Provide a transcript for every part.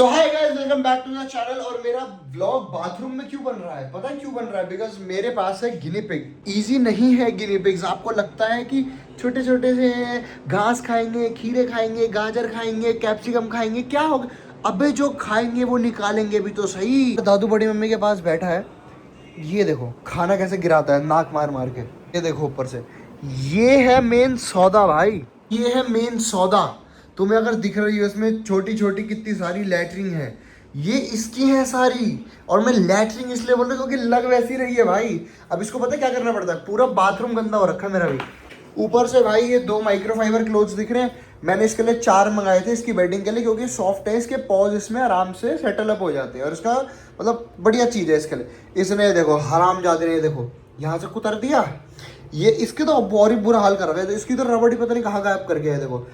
तो hi guys, welcome back to the channel. और मेरा व्लॉग बाथरूम में क्यों बन रहा है? पता है क्यों बन रहा है? बिकॉज मेरे पास है गिनी पिग। इजी नहीं है गिनी पिग्स। आपको लगता है कि छोटे छोटे से घास खाएंगे, खीरे खाएंगे, गाजर खाएंगे, कैप्सिकम खाएंगे, क्या होगा? अबे जो खाएंगे वो निकालेंगे भी तो सही। दादू बड़ी मम्मी के पास बैठा है, ये देखो खाना कैसे गिराता है नाक मार मार के। ये देखो ऊपर से, ये है मेन सौदा भाई, ये है मेन सौदा। तुम्हें अगर दिख रही है इसमें छोटी छोटी कितनी सारी लैटरिन है, ये इसकी है सारी। और मैं लैटरिन इसलिए बोल रहा हूँ क्योंकि लग वैसी रही है भाई। अब इसको पता है क्या करना पड़ता है? पूरा बाथरूम गंदा हो रखा है मेरा भी। ऊपर से भाई ये 2 माइक्रोफाइबर क्लोथ्स दिख रहे हैं। मैंने इसके लिए 4 मंगाए थे इसकी बेडिंग के लिए, क्योंकि सॉफ्ट है, इसके पॉज इसमें आराम से सेटल अप हो जाते हैं। और इसका मतलब बढ़िया चीज़ है इसके लिए। इसने देखो हराम जादे ने, देखो यहाँ से कुतर दिया। ये इसके तो और ही बुरा हाल कर रहा है। तो इसकी तो रबड़ ही पता नहीं कहाँ गायब कर गया है। देखो,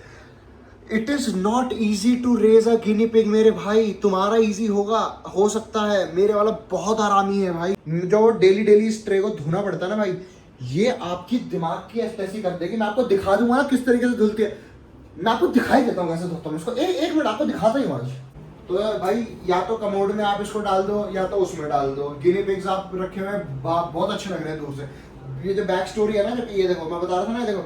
it is not easy to raise a guinea pig मेरे भाई। तुम्हारा ईजी होगा, हो सकता है, मेरे वाला बहुत आरामी है भाई। जो डेली डेली इस ट्रे को धोना पड़ता है ना भाई, ये आपकी दिमाग की ऐसी कर देगी। मैं आपको दिखा दूंगा ना किस तरीके से धुलती है। मैं आपको दिखाई देता हूँ कैसे धोता हूँ इसको। एक मिनट आपको दिखाता ही हूँ आज। तो भाई या तो कमोड में आप इसको डाल दो या तो उसमें डाल दो। गिनी पिग्स आप रखे हुए हैं, बहुत अच्छे लग रहे हैं दूर से। ये जो बैक स्टोरी है ना, ये देखो मैं बता रहा था ना, देखो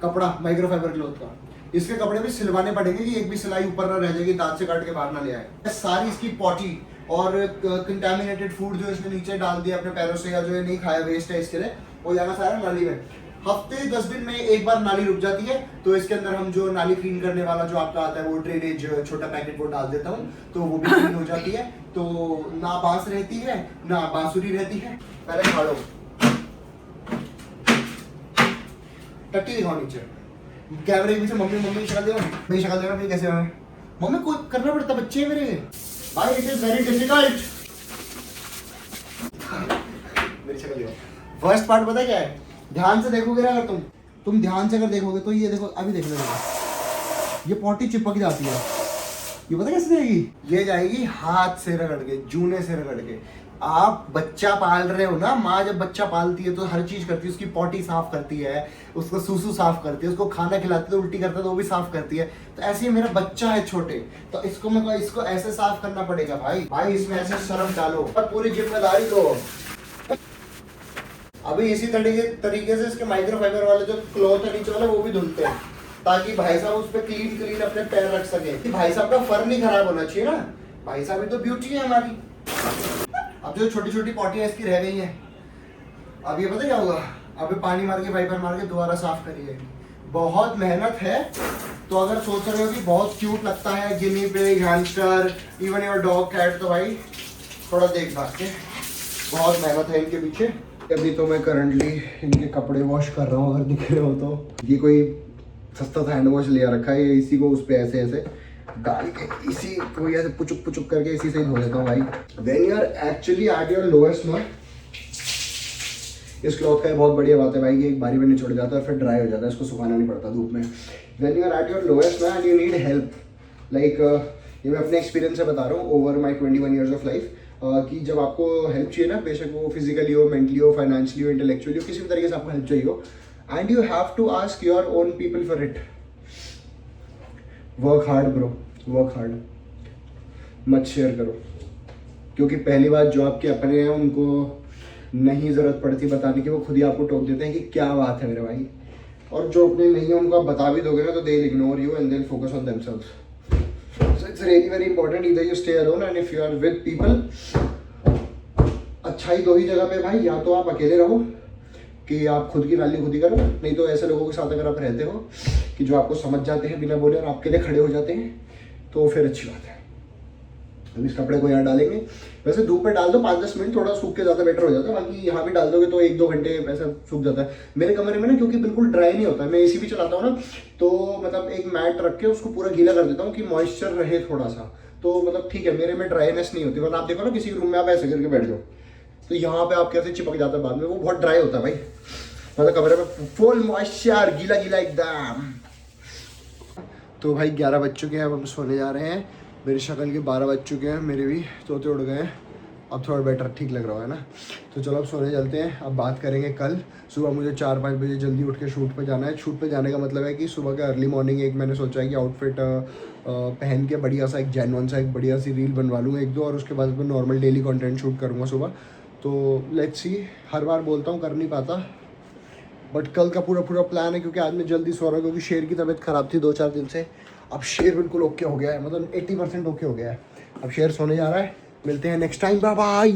कपड़ा माइक्रोफाइबर क्लॉथ का, इसके कपड़े भी सिलवाने पड़ेंगे कि एक भी सिलाई ऊपर ना रह जाएगी, दांत से काट के बाहर ना ले आए। सारी इसकी पॉटी और कंटामिनेटेड फूड जो इसने नीचे डाल दिया अपने पैरों से, या जो ये नहीं खाया वेस्ट है इसके लिए, वो जाना सारा नाली में। हफ्ते 10 दिन में एक बार नाली रुक जाती है, तो इसके अंदर हम जो नाली क्लीन करने वाला जो आपका आता है वो ड्रेनेज छोटा पैकेट वो डाल देता हूँ, तो वो भी क्लीन हो जाती है। तो ना बांस रहती है ना बांसुरी रहती है। पहले झाड़ो, टट्टी दिखाओ नीचे कैमरे के पीछे। मम्मी मम्मी की शक्ल देखो, मेरी शक्ल देखो फिर कैसे है। मम्मी को करना पड़ता, बच्चे मेरे भाई, इट इज वेरी डिफिकल्ट। मेरी शक्ल देखो। फर्स्ट पार्ट पता है क्या है? ध्यान से देखोगे ना, अगर तुम ध्यान से अगर देखोगे तो ये देखो, अभी देख लो, ये पॉटी चिपक जाती है। ये पता कैसे जाएगी? ये जाएगी हाथ से रगड़ के, जूने से रगड़ के। आप बच्चा पाल रहे हो ना, माँ जब बच्चा पालती है तो हर चीज करती है। उसकी पॉटी साफ करती है, उसको सूसू साफ करती है, उसको खाना खिलाती है तो उल्टी करता है तो वो भी साफ करती है। तो ऐसे ही मेरा बच्चा है छोटे, तो इसको ऐसे साफ करना पड़ेगा भाई इसमें ऐसे सर्फ डालो और पूरी जिम्मेदारी लो। अभी इसी तरीके से इसके माइक्रोफाइबर वाले जो क्लॉथ है नीचे वाले वो भी धुलते हैं, ताकि भाई साहब उस पर क्लीन अपने पैर रख सके। भाई साहब का फर नहीं खराब होना चाहिए ना, भाई साहब ये तो ब्यूटी है हमारी। अब जो छोटी छोटी पॉटियां इसकी रह गई हैं, अब ये पता क्या होगा? अब पानी मार के, वाइपर मार के दोबारा साफ करिए। बहुत मेहनत है। तो अगर सोच रहे हो कि बहुत क्यूट लगता है guinea pig, hamster, even your dog, cat, तो भाई थोड़ा देख भाग के, बहुत मेहनत है इनके पीछे। अभी तो मैं करंटली इनके कपड़े वॉश कर रहा हूँ, अगर दिख रहे हो तो। ये कोई सस्ता सा हैंड वॉश लिया रखा है, इसी को उस पर ऐसे ऐसे डाल के, इसी को ऐसे पुचुक पुचुक करके इसी से ही धो देता हूँ भाई। When you are actually at your lowest ना, इस क्लॉथ का बहुत बढ़िया बात है भाई कि एक बारी में निचोड़ जाता है और फिर ड्राई हो जाता है, इसको सुखाना नहीं पड़ता धूप में। When you are at your lowest ना and you need help, like ये मैं अपने एक्सपीरियंस से बता रहा हूँ over my 21 years of life, कि जब आपको हेल्प चाहिए ना, बेशक वो फिजिकली हो, मेंटली हो, फाइनेंशियली हो, इंटेलेक्चुअली हो, किसी भी तरीके से आपको हेल्प चाहिए हो, and you have to ask your own people for it. Work hard bro, work hard, मत शेयर करो, क्योंकि पहली बात जो आपके अपने हैं उनको नहीं ज़रूरत पड़ती बताने की, वो खुद ही आपको टोक देते हैं कि क्या बात है मेरे भाई। और जो अपने नहीं है उनको आप बता भी दोगे ना तो they ignore you and then focus on themselves. So it's really very important, either you stay alone and if you are with people, अच्छा ही दो ही जगह पे भाई, या तो आप अकेले रहो कि आप खुद की वैल्यू खुद ही करो, नहीं तो ऐसे लोगों के साथ अगर आप रहते हो कि जो आपको समझ जाते हैं बिना बोले और आपके लिए खड़े हो जाते हैं, तो फिर अच्छी बात है। अब इस कपड़े को यहाँ डालेंगे, वैसे धूप में डाल दो 5-10 मिनट, थोड़ा सूख के ज़्यादा बेटर हो जाता है, बाकी यहाँ भी डाल दोगे तो 1-2 घंटे वैसा सूख जाता है। मेरे कमरे में ना क्योंकि बिल्कुल ड्राई नहीं होता है, मैं एसी भी चलाता हूँ ना, तो मतलब एक मैट रख के उसको पूरा गीला कर देता हूँ कि मॉइस्चर रहे थोड़ा सा, तो मतलब ठीक है, मेरे में ड्राईनेस नहीं होती। वरना आप देखो ना किसी रूम में आप ऐसे करके बैठ जाओ तो यहाँ पे आप कैसे चिपक जाता है बाद में, वो बहुत ड्राई होता है भाई। मतलब कमरे में फुल मॉइस्चर, गीला गीला एकदम। तो भाई 11 बज चुके हैं, अब हम सोने जा रहे हैं। मेरी शक्ल के 12 बज चुके हैं, मेरे भी तोते उड़ गए हैं। अब थोड़ा बेटर ठीक लग रहा है ना। तो चलो अब सोने चलते हैं, अब बात करेंगे कल सुबह। मुझे 4-5 बजे जल्दी उठ के शूट पे जाना है। शूट पे जाने का मतलब है कि सुबह का अर्ली मॉर्निंग एक मैंने सोचा है कि आउटफिट पहन के बढ़िया सा एक जेन्युइन सा एक बढ़िया सी रील बनवा लूँगा 1-2, और उसके बाद मैं नॉर्मल डेली कंटेंट शूट करूँगा सुबह। तो लेट्स सी, हर बार बोलता हूँ कर नहीं पाता, बट कल का पूरा प्लान है, क्योंकि आज मैं जल्दी सो रहा हूँ क्योंकि शेर की तबीयत ख़राब थी 2-4 दिन से। अब शेर बिल्कुल ओके हो गया है, मतलब 80% ओके हो गया है। अब शेर सोने जा रहा है। मिलते हैं नेक्स्ट टाइम, बाय बाय।